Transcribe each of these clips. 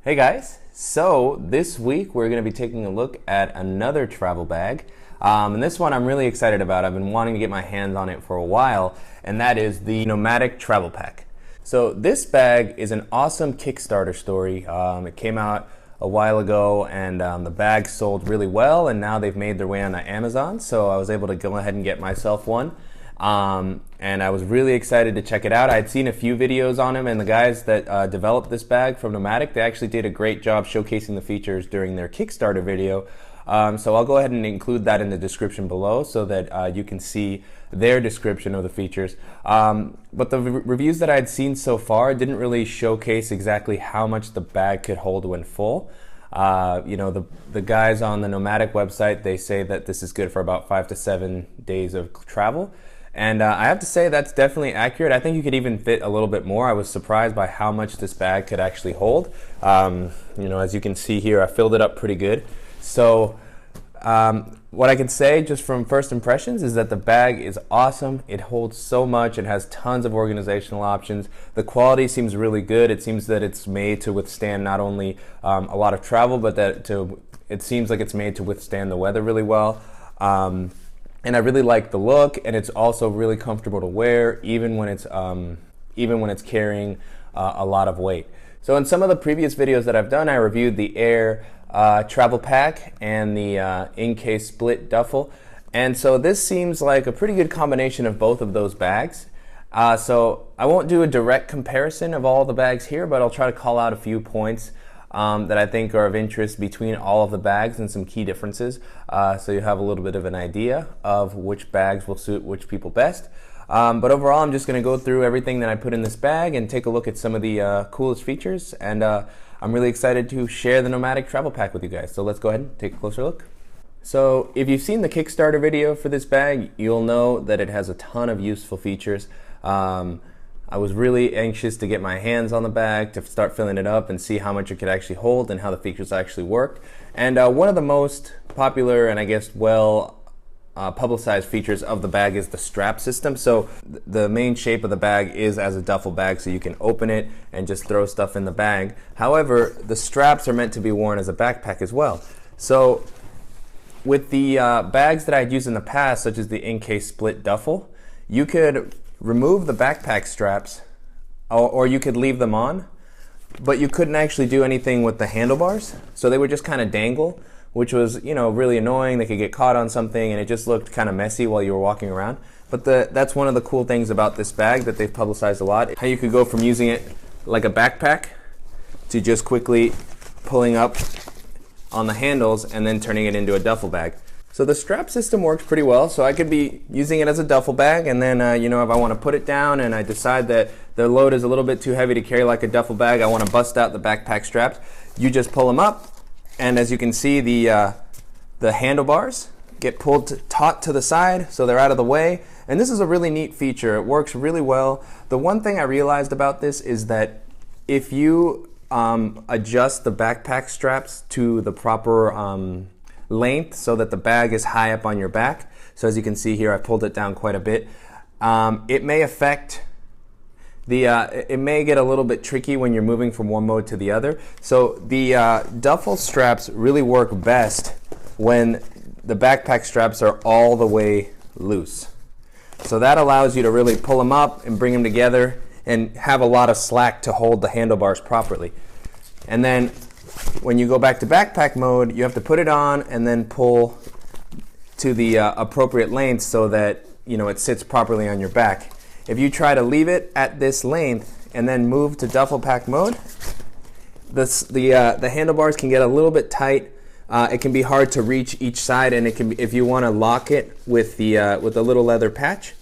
Hey guys, so this week we're going to be taking a look at another travel bag. And this one I'm really excited about. I've been wanting to get my hands on it for a while, and that is the Nomatic Travel Bag. So this bag is an awesome Kickstarter story. It came out a while ago, and the bag sold really well, and now they've made their way onto Amazon, so I was able to go ahead and get myself one. And I was really excited to check it out. I had seen a few videos on them, and the guys that developed this bag from Nomatic, they actually did a great job showcasing the features during their Kickstarter video. So I'll go ahead and include that in the description below so that you can see their description of the features. But the reviews that I had seen so far didn't really showcase exactly how much the bag could hold when full. The guys on the Nomatic website, they say that this is good for about 5 to 7 days of travel. And I have to say that's definitely accurate. I think you could even fit a little bit more. I was surprised by how much this bag could actually hold. As you can see here, I filled it up pretty good. So what I can say just from first impressions is that the bag is awesome. It holds so much. It has tons of organizational options. The quality seems really good. It seems that it's made to withstand not only a lot of travel, but it seems like it's made to withstand the weather really well. And I really like the look, and it's also really comfortable to wear, even when it's carrying a lot of weight. So in some of the previous videos that I've done, I reviewed the Air Travel Pack and the Incase Split Duffel, and so this seems like a pretty good combination of both of those bags. So I won't do a direct comparison of all the bags here, but I'll try to call out a few points that I think are of interest between all of the bags and some key differences, so you have a little bit of an idea of which bags will suit which people best. But overall, I'm just going to go through everything that I put in this bag and take a look at some of the coolest features, and I'm really excited to share the Nomatic Travel Pack with you guys. So let's go ahead and take a closer look. So if you've seen the Kickstarter video for this bag, you'll know that it has a ton of useful features. I was really anxious to get my hands on the bag, to start filling it up and see how much it could actually hold and how the features actually work. And one of the most popular and I guess publicized features of the bag is the strap system. So the main shape of the bag is as a duffel bag, so you can open it and just throw stuff in the bag. However, the straps are meant to be worn as a backpack as well. So with the bags that I'd used in the past, such as the Incase Split Duffel, you could remove the backpack straps, or you could leave them on, but you couldn't actually do anything with the handlebars, so they would just kind of dangle, which was really annoying. They could get caught on something, and it just looked kind of messy while you were walking around. But that's one of the cool things about this bag that they've publicized a lot, how you could go from using it like a backpack to just quickly pulling up on the handles and then turning it into a duffel bag. So the strap system works pretty well, so I could be using it as a duffel bag, and then if I want to put it down and I decide that the load is a little bit too heavy to carry like a duffel bag, I want to bust out the backpack straps, you just pull them up, and as you can see, the handlebars get pulled taut to the side so they're out of the way, and this is a really neat feature. It works really well. The one thing I realized about this is that if you adjust the backpack straps to the proper length so that the bag is high up on your back, so as you can see here, I pulled it down quite a bit, it may affect it may get a little bit tricky when you're moving from one mode to the other. So the duffel straps really work best when the backpack straps are all the way loose. So that allows you to really pull them up and bring them together and have a lot of slack to hold the handlebars properly. And then when you go back to backpack mode, you have to put it on and then pull to the appropriate length so that it sits properly on your back. If you try to leave it at this length and then move to duffel pack mode, the handlebars can get a little bit tight. It can be hard to reach each side, and it can be, if you want to lock it with the little leather patch,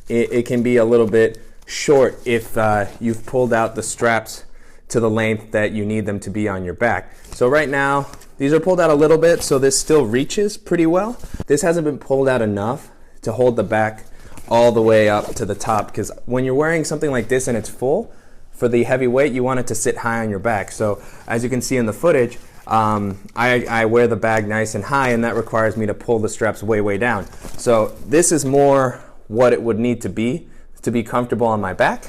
it can be a little bit short if you've pulled out the straps to the length that you need them to be on your back. So right now, these are pulled out a little bit, so this still reaches pretty well. This hasn't been pulled out enough to hold the back all the way up to the top, because when you're wearing something like this and it's full, for the heavy weight, you want it to sit high on your back. So as you can see in the footage, I wear the bag nice and high, and that requires me to pull the straps way down. So this is more what it would need to be comfortable on my back.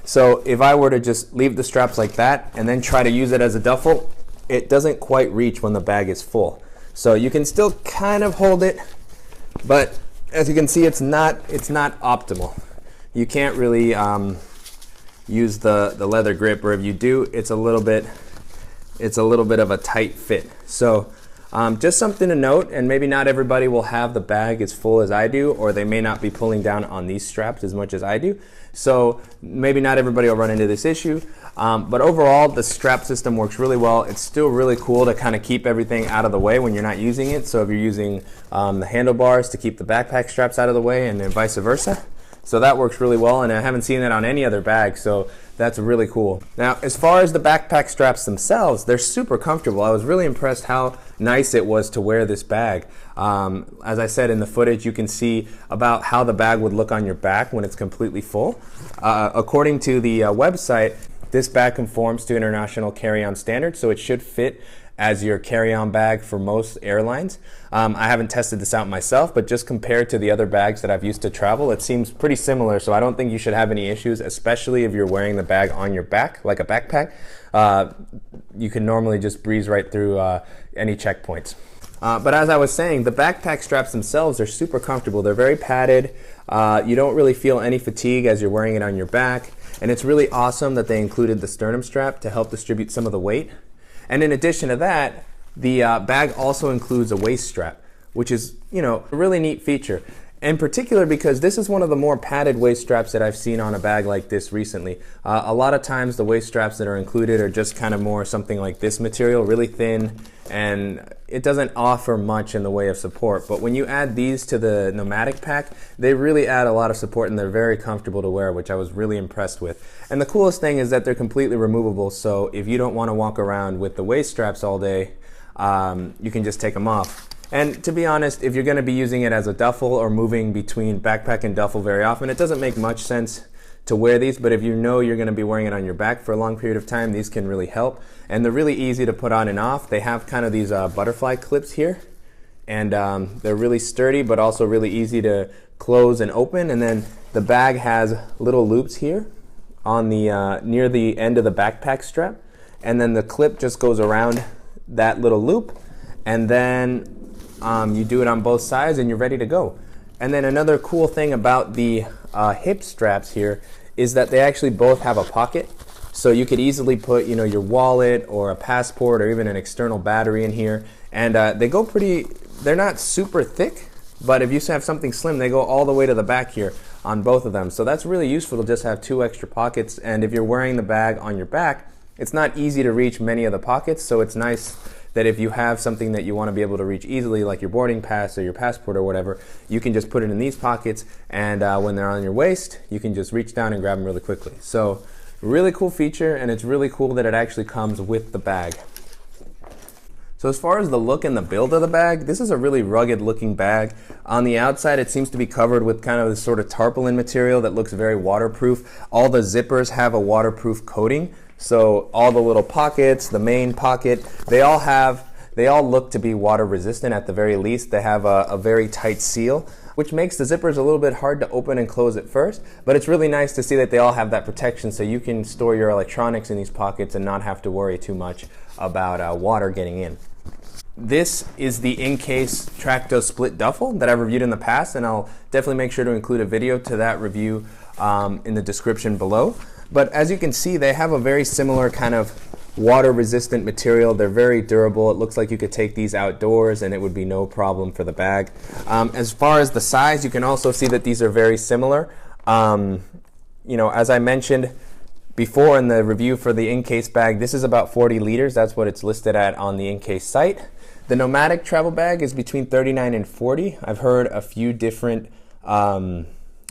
So if I were to just leave the straps like that and then try to use it as a duffel, it doesn't quite reach when the bag is full. So you can still kind of hold it, but as you can see, it's not optimal. You can't really use the leather grip, or if you do, it's a little bit of a tight fit. So just something to note, and maybe not everybody will have the bag as full as I do, or they may not be pulling down on these straps as much as I do. So maybe not everybody will run into this issue. But overall, the strap system works really well. It's still really cool to kind of keep everything out of the way when you're not using it. So if you're using the handlebars to keep the backpack straps out of the way, and then vice versa. So that works really well, and I haven't seen that on any other bag, so that's really cool. Now, as far as the backpack straps themselves, they're super comfortable. I was really impressed how nice it was to wear this bag. As I said in the footage, you can see about how the bag would look on your back when it's completely full. According to the website, this bag conforms to international carry-on standards, so it should fit as your carry-on bag for most airlines. I haven't tested this out myself, but just compared to the other bags that I've used to travel, it seems pretty similar, so I don't think you should have any issues, especially if you're wearing the bag on your back, like a backpack. You can normally just breeze right through any checkpoints. But as I was saying, the backpack straps themselves are super comfortable. They're very padded. You don't really feel any fatigue as you're wearing it on your back. And it's really awesome that they included the sternum strap to help distribute some of the weight. And in addition to that, the bag also includes a waist strap, which is, a really neat feature. In particular, because this is one of the more padded waist straps that I've seen on a bag like this recently. A lot of times the waist straps that are included are just kind of more something like this material, really thin, and it doesn't offer much in the way of support. But when you add these to the Nomatic pack, they really add a lot of support, and they're very comfortable to wear, which I was really impressed with. And the coolest thing is that they're completely removable, so if you don't want to walk around with the waist straps all day, you can just take them off. And to be honest, if you're going to be using it as a duffel or moving between backpack and duffel very often, it doesn't make much sense to wear these, but if you know you're going to be wearing it on your back for a long period of time, these can really help. And they're really easy to put on and off. They have kind of these butterfly clips here, and they're really sturdy, but also really easy to close and open. And then the bag has little loops here on the near the end of the backpack strap, and then the clip just goes around that little loop, and then you do it on both sides and you're ready to go. And then another cool thing about the hip straps here is that they actually both have a pocket. So you could easily put your wallet or a passport or even an external battery in here. And they're not super thick, but if you have something slim, they go all the way to the back here on both of them. So that's really useful to just have two extra pockets. And if you're wearing the bag on your back, it's not easy to reach many of the pockets, so it's nice that if you have something that you want to be able to reach easily, like your boarding pass or your passport or whatever, you can just put it in these pockets, and when they're on your waist, you can just reach down and grab them really quickly. So really cool feature, and it's really cool that it actually comes with the bag. So as far as the look and the build of the bag, this is a really rugged looking bag. On the outside, it seems to be covered with kind of this sort of tarpaulin material that looks very waterproof. All the zippers have a waterproof coating. So all the little pockets, the main pocket, they all look to be water resistant at the very least. They have a very tight seal, which makes the zippers a little bit hard to open and close at first, but it's really nice to see that they all have that protection, so you can store your electronics in these pockets and not have to worry too much about water getting in. This is the Incase Tracto Split Duffel that I've reviewed in the past, and I'll definitely make sure to include a video to that review in the description below. But as you can see, they have a very similar kind of water resistant material. They're very durable. It looks like you could take these outdoors and it would be no problem for the bag. As far as the size, you can also see that these are very similar. As I mentioned before in the review for the Incase bag, this is about 40 liters. That's what it's listed at on the Incase site. The Nomatic Travel Bag is between 39 and 40. I've heard a few different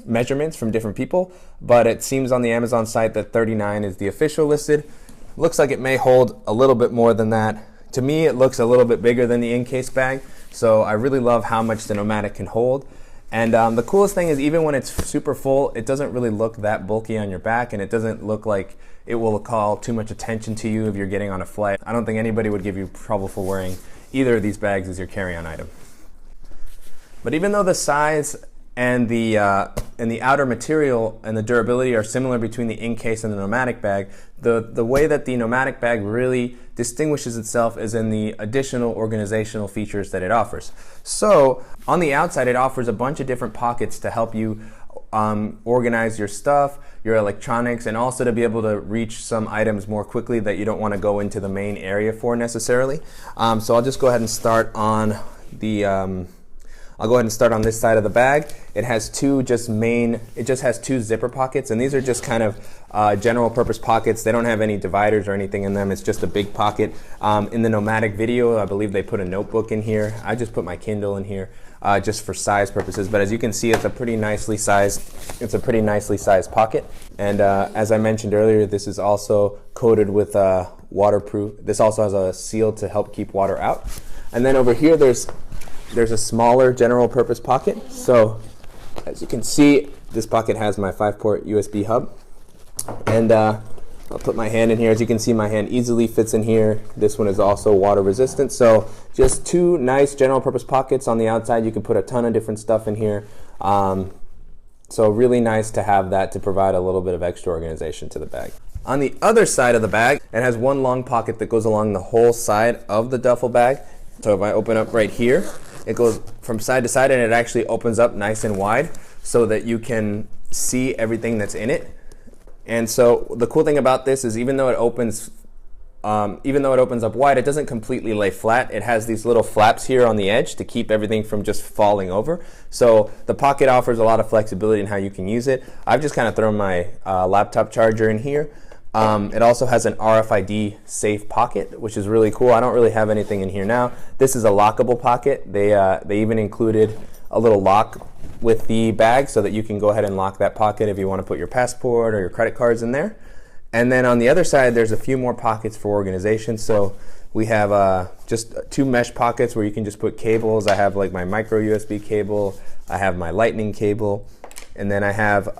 measurements from different people, but it seems on the Amazon site that 39 is the official listed. Looks like it may hold a little bit more than that. To me, it looks a little bit bigger than the Incase bag, so I really love how much the Nomatic can hold. And the coolest thing is, even when it's super full, it doesn't really look that bulky on your back, and it doesn't look like it will call too much attention to you if you're getting on a flight. I don't think anybody would give you trouble for wearing either of these bags as your carry-on item. But even though the size and the outer material and the durability are similar between the Incase and the Nomatic Bag. The way that the Nomatic Bag really distinguishes itself is in the additional organizational features that it offers. So on the outside, it offers a bunch of different pockets to help you organize your stuff, your electronics, and also to be able to reach some items more quickly that you don't want to go into the main area for necessarily. So I'll just go ahead and start on the I'll go ahead and start on this side of the bag. It has two zipper pockets, and these are just kind of general purpose pockets. They don't have any dividers or anything in them. It's just a big pocket. In the Nomadic video, I believe they put a notebook in here. I just put my Kindle in here just for size purposes. But as you can see, it's a pretty nicely sized pocket. And as I mentioned earlier, this is also coated with waterproof. This also has a seal to help keep water out. And then over here, there's a smaller general purpose pocket. So as you can see, this pocket has my 5-port USB hub. And I'll put my hand in here. As you can see, my hand easily fits in here. This one is also water resistant. So just two nice general purpose pockets on the outside. You can put a ton of different stuff in here. So really nice to have that to provide a little bit of extra organization to the bag. On the other side of the bag, it has one long pocket that goes along the whole side of the duffel bag. So if I open up right here, it goes from side to side, and it actually opens up nice and wide so that you can see everything that's in it. And so the cool thing about this is even though it opens up wide, it doesn't completely lay flat. It has these little flaps here on the edge to keep everything from just falling over. So the pocket offers a lot of flexibility in how you can use it. I've just kind of thrown my laptop charger in here. It also has an RFID safe pocket, which is really cool. I don't really have anything in here now. This is a lockable pocket. They even included a little lock with the bag so that you can go ahead and lock that pocket if you want to put your passport or your credit cards in there. And then on the other side, there's a few more pockets for organization. So we have just two mesh pockets where you can just put cables. I have like my micro USB cable. I have my lightning cable. And then I have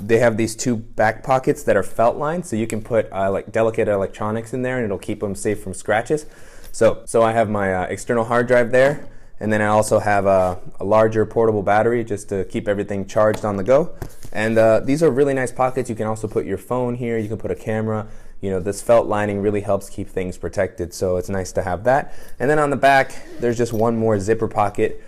they have these two back pockets that are felt lined, so you can put like delicate electronics in there and it'll keep them safe from scratches. So I have my external hard drive there, and then I also have a larger portable battery just to keep everything charged on the go. And these are really nice pockets. You can also put your phone here, you can put a camera. You know, this felt lining really helps keep things protected, so it's nice to have that. And then on the back, there's just one more zipper pocket.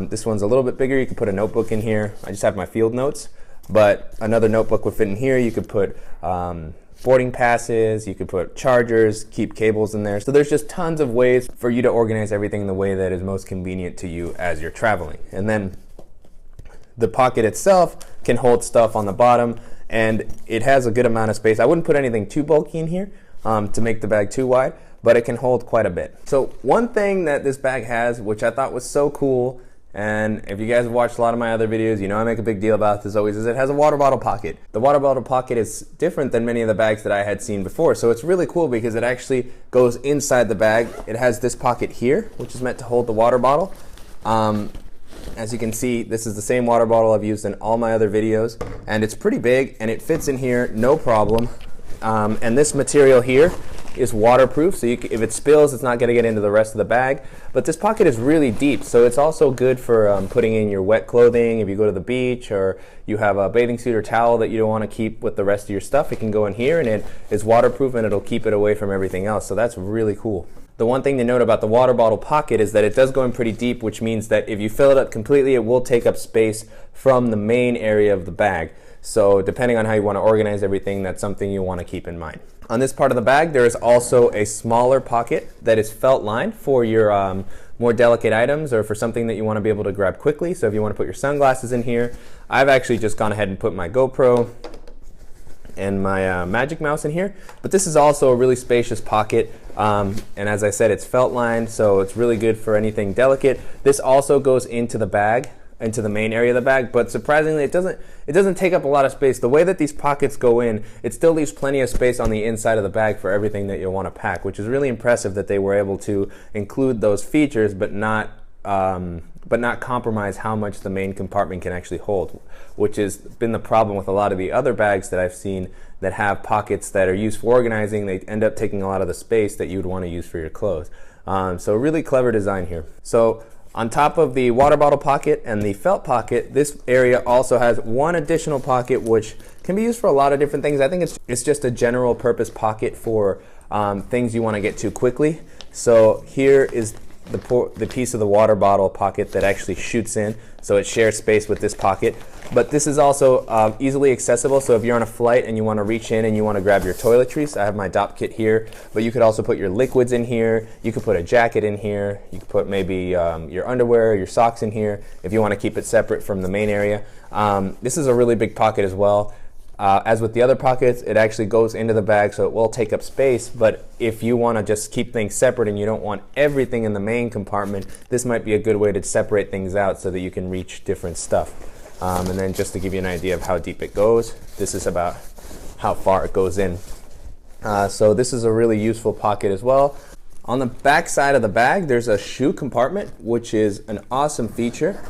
This one's a little bit bigger. You can put a notebook in here. I just have my field notes. But another notebook would fit in here. You could put boarding passes, you could put chargers, keep cables in there. So there's just tons of ways for you to organize everything in the way that is most convenient to you as you're traveling. And then the pocket itself can hold stuff on the bottom, and it has a good amount of space. I wouldn't put anything too bulky in here to make the bag too wide, but it can hold quite a bit. So one thing that this bag has, which I thought was so cool, and if you guys have watched a lot of my other videos, you know I make a big deal about this always, is it has a water bottle pocket. The water bottle pocket is different than many of the bags that I had seen before, so it's really cool because it actually goes inside the bag. It has this pocket here, which is meant to hold the water bottle. As you can see, this is the same water bottle I've used in all my other videos, and it's pretty big, and it fits in here no problem. And this material here is waterproof, so if it spills, it's not going to get into the rest of the bag. But this pocket is really deep, so it's also good for putting in your wet clothing. If you go to the beach or you have a bathing suit or towel that you don't want to keep with the rest of your stuff, it can go in here, and it is waterproof, and it'll keep it away from everything else. So that's really cool. The one thing to note about the water bottle pocket is that it does go in pretty deep, which means that if you fill it up completely, it will take up space from the main area of the bag. So depending on how you want to organize everything, that's something you want to keep in mind. On this part of the bag, there is also a smaller pocket that is felt lined for your more delicate items or for something that you want to be able to grab quickly. So if you want to put your sunglasses in here, I've actually just gone ahead and put my GoPro and my Magic Mouse in here. But this is also a really spacious pocket. And as I said, it's felt lined, so it's really good for anything delicate. This also goes into the bag, into the main area of the bag, but surprisingly it doesn't take up a lot of space. The way that these pockets go in, it still leaves plenty of space on the inside of the bag for everything that you'll want to pack, which is really impressive that they were able to include those features but not compromise how much the main compartment can actually hold, which has been the problem with a lot of the other bags that I've seen that have pockets that are used for organizing. They end up taking a lot of the space that you would want to use for your clothes. So really clever design here. So On top of the water bottle pocket and the felt pocket, this area also has one additional pocket which can be used for a lot of different things. I think it's just a general purpose pocket for things you want to get to quickly. So here is the piece of the water bottle pocket that actually shoots in, so it shares space with this pocket. But this is also easily accessible, so if you're on a flight and you want to reach in and you want to grab your toiletries, I have my DOP kit here, but you could also put your liquids in here, you could put a jacket in here, you could put maybe your underwear or your socks in here if you want to keep it separate from the main area. This is a really big pocket as well. As with the other pockets, it actually goes into the bag, so it will take up space, but if you want to just keep things separate and you don't want everything in the main compartment, this might be a good way to separate things out so that you can reach different stuff. And then just to give you an idea of how deep it goes, this is about how far it goes in. So this is a really useful pocket as well. On the back side of the bag, there's a shoe compartment, which is an awesome feature.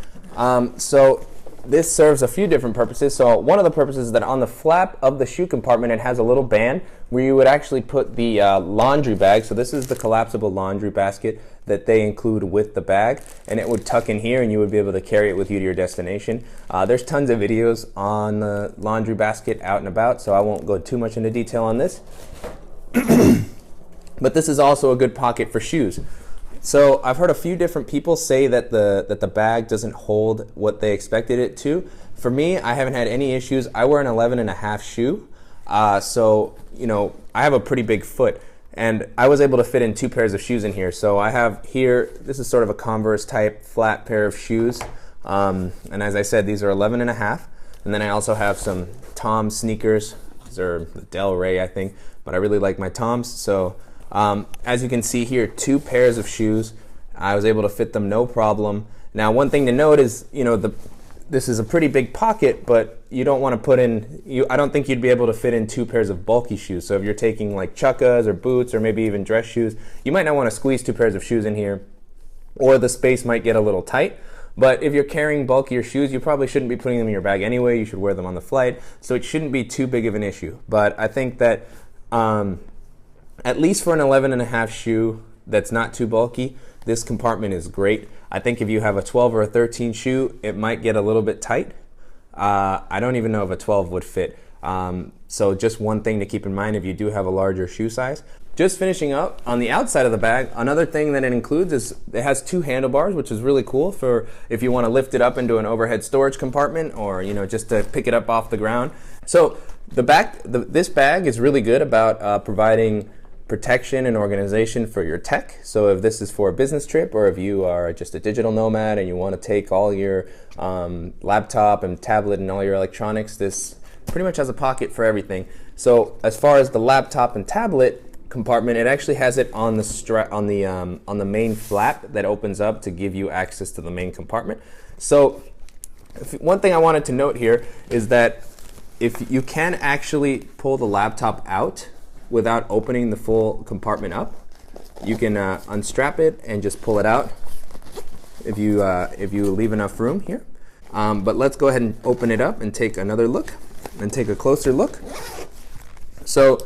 So this serves a few different purposes. So one of the purposes is that on the flap of the shoe compartment, it has a little band where you would actually put the laundry bag. So this is the collapsible laundry basket that they include with the bag, and it would tuck in here and you would be able to carry it with you to your destination. There's tons of videos on the laundry basket out and about, so I won't go too much into detail on this. But this is also a good pocket for shoes. So I've heard a few different people say that the bag doesn't hold what they expected it to. For me, I haven't had any issues. I wear an 11.5 shoe, so you know, I have a pretty big foot, and I was able to fit in 2 pairs of shoes in here. So I have here, this is sort of a Converse type flat pair of shoes, and as I said, these are 11.5, and then I also have some Toms sneakers. These are Del Rey, I think, but I really like my Toms. So as you can see here, 2 pairs of shoes. I was able to fit them no problem. Now, one thing to note is, you know, this is a pretty big pocket, but you don't want to put in, I don't think you'd be able to fit in 2 pairs of bulky shoes. So if you're taking like chukkas or boots or maybe even dress shoes, you might not want to squeeze 2 pairs of shoes in here, or the space might get a little tight. But if you're carrying bulkier shoes, you probably shouldn't be putting them in your bag anyway. You should wear them on the flight, so it shouldn't be too big of an issue. But I think that at least for an 11.5 shoe that's not too bulky, this compartment is great. I think if you have a 12 or a 13 shoe, it might get a little bit tight. I don't even know if a 12 would fit. So just one thing to keep in mind if you do have a larger shoe size. Just finishing up, on the outside of the bag, another thing that it includes is it has 2 handlebars, which is really cool for if you want to lift it up into an overhead storage compartment, or you know, just to pick it up off the ground. So this bag is really good about providing protection and organization for your tech. So if this is for a business trip, or if you are just a digital nomad and you want to take all your laptop and tablet and all your electronics, this pretty much has a pocket for everything. So as far as the laptop and tablet compartment, it actually has it on the main flap that opens up to give you access to the main compartment. So one thing I wanted to note here is that if you can actually pull the laptop out without opening the full compartment up, you can unstrap it and just pull it out if you leave enough room here. But let's go ahead and open it up and take another look and take a closer look. So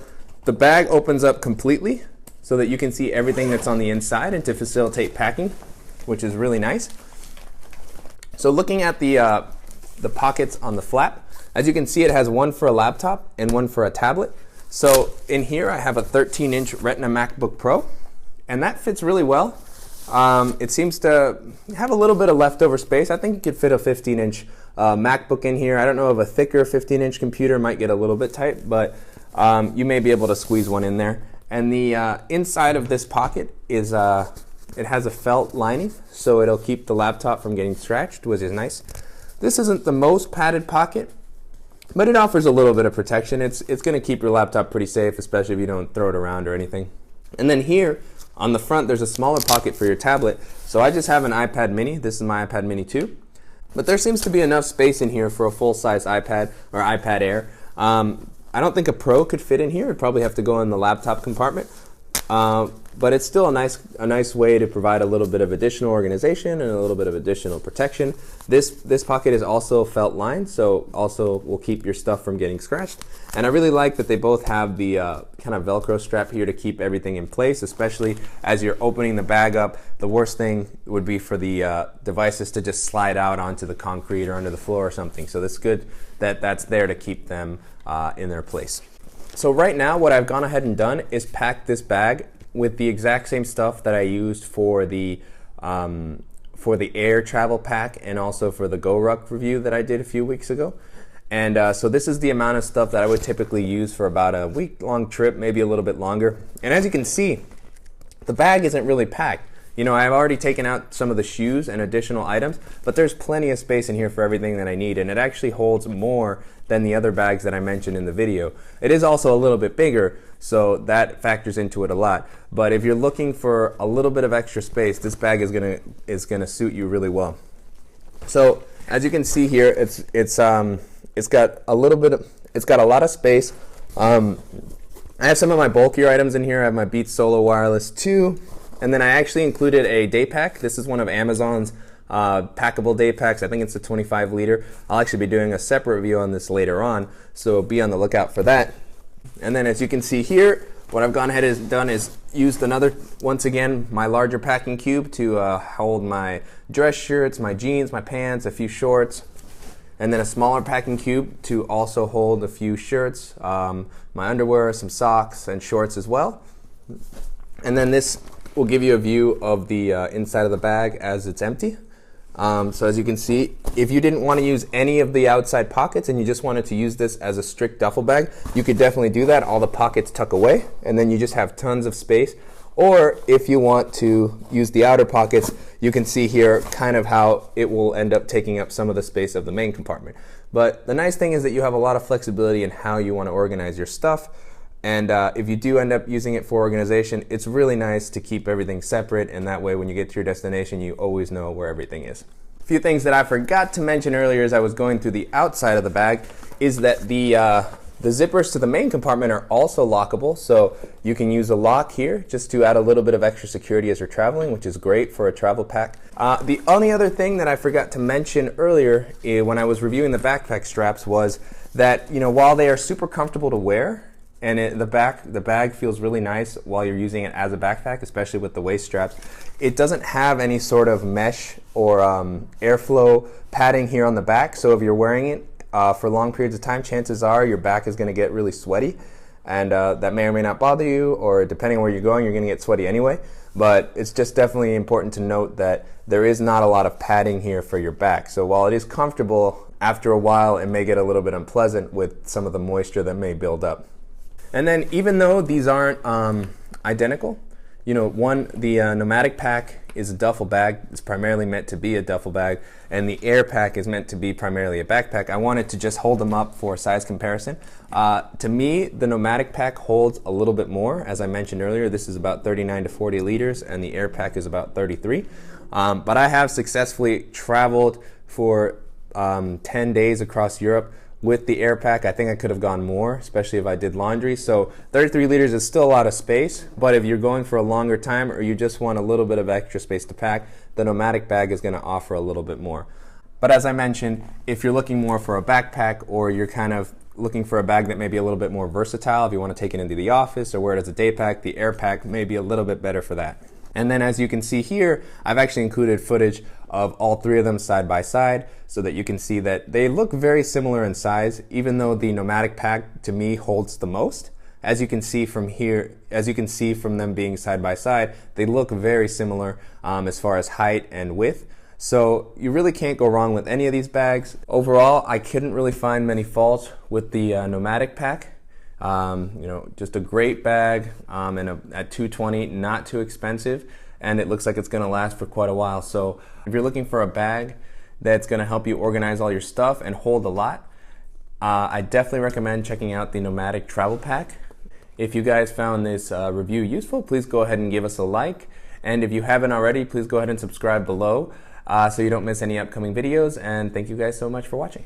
the bag opens up completely so that you can see everything that's on the inside and to facilitate packing, which is really nice. So looking at the pockets on the flap, as you can see, it has one for a laptop and one for a tablet. So in here I have a 13-inch Retina MacBook Pro, and that fits really well. It seems to have a little bit of leftover space. I think you could fit a 15-inch MacBook in here. I don't know if a thicker 15-inch computer might get a little bit tight, but you may be able to squeeze one in there. And the inside of this pocket is it has a felt lining, so it'll keep the laptop from getting scratched, which is nice. This isn't the most padded pocket, but it offers a little bit of protection. It's going to keep your laptop pretty safe, especially if you don't throw it around or anything. And then here on the front, there's a smaller pocket for your tablet. So I just have an iPad mini. This is my iPad mini 2. But there seems to be enough space in here for a full-size iPad or iPad Air. I don't think a Pro could fit in here. It'd probably have to go in the laptop compartment. But it's still a nice way to provide a little bit of additional organization and a little bit of additional protection. This pocket is also felt lined, so also will keep your stuff from getting scratched. And I really like that they both have the kind of Velcro strap here to keep everything in place, especially as you're opening the bag up. The worst thing would be for the devices to just slide out onto the concrete or under the floor or something. So it's good that that's there to keep them in their place. So right now what I've gone ahead and done is pack this bag with the exact same stuff that I used for the Air Travel Pack and also for the Go Ruck review that I did a few weeks ago. And so this is the amount of stuff that I would typically use for about a week-long trip, maybe a little bit longer. And as you can see, the bag isn't really packed. You know, I've already taken out some of the shoes and additional items, but there's plenty of space in here for everything that I need, and it actually holds more than the other bags that I mentioned in the video. It is also a little bit bigger, so that factors into it a lot. But if you're looking for a little bit of extra space, this bag is gonna suit you really well. So as you can see here, it's got a lot of space. I have some of my bulkier items in here. I have my Beats Solo Wireless 2. And then I actually included a day pack. This is one of Amazon's packable day packs. I think it's a 25 liter. I'll actually be doing a separate review on this later on, so be on the lookout for that. And then as you can see here, what I've gone ahead and done is used once again, my larger packing cube to hold my dress shirts, my jeans, my pants, a few shorts, and then a smaller packing cube to also hold a few shirts, my underwear, some socks, and shorts as well. And then this will give you a view of the inside of the bag as it's empty. So as you can see, if you didn't want to use any of the outside pockets and you just wanted to use this as a strict duffel bag, you could definitely do that. All the pockets tuck away and then you just have tons of space. Or if you want to use the outer pockets, you can see here kind of how it will end up taking up some of the space of the main compartment. But the nice thing is that you have a lot of flexibility in how you want to organize your stuff. And if you do end up using it for organization, it's really nice to keep everything separate, and that way when you get to your destination, you always know where everything is. A few things that I forgot to mention earlier as I was going through the outside of the bag is that the zippers to the main compartment are also lockable, so you can use a lock here just to add a little bit of extra security as you're traveling, which is great for a travel pack. The only other thing that I forgot to mention earlier when I was reviewing the backpack straps was that, you know, while they are super comfortable to wear, and the bag feels really nice while you're using it as a backpack, especially with the waist straps. It doesn't have any sort of mesh or airflow padding here on the back, so if you're wearing it for long periods of time, chances are your back is going to get really sweaty, and that may or may not bother you, or depending on where you're going, you're going to get sweaty anyway. But it's just definitely important to note that there is not a lot of padding here for your back. So while it is comfortable, after a while it may get a little bit unpleasant with some of the moisture that may build up. And then even though these aren't identical, you know, the Nomadic Pack is a duffel bag. It's primarily meant to be a duffel bag, and the Air Pack is meant to be primarily a backpack. I wanted to just hold them up for size comparison. To me, the Nomadic Pack holds a little bit more. As I mentioned earlier, this is about 39 to 40 liters, and the Air Pack is about 33. But I have successfully traveled for 10 days across Europe with the Air Pack. I think I could have gone more, especially if I did laundry. So 33 liters is still a lot of space, but if you're going for a longer time or you just want a little bit of extra space to pack, the Nomadic Bag is going to offer a little bit more. But as I mentioned, if you're looking more for a backpack, or you're kind of looking for a bag that may be a little bit more versatile, if you want to take it into the office or wear it as a day pack, the Air Pack may be a little bit better for that. And then as you can see here, I've actually included footage of all three of them side by side so that you can see that they look very similar in size, even though the Nomadic Pack to me holds the most. As you can see from here, as you can see from them being side by side, they look very similar as far as height and width. So you really can't go wrong with any of these bags. Overall, I couldn't really find many faults with the Nomadic Pack. You know, just a great bag, and at $220, not too expensive, and it looks like it's going to last for quite a while. So if you're looking for a bag that's going to help you organize all your stuff and hold a lot, I definitely recommend checking out the Nomatic Travel Pack. If you guys found this review useful, please go ahead and give us a like, and if you haven't already, please go ahead and subscribe below so you don't miss any upcoming videos, and thank you guys so much for watching.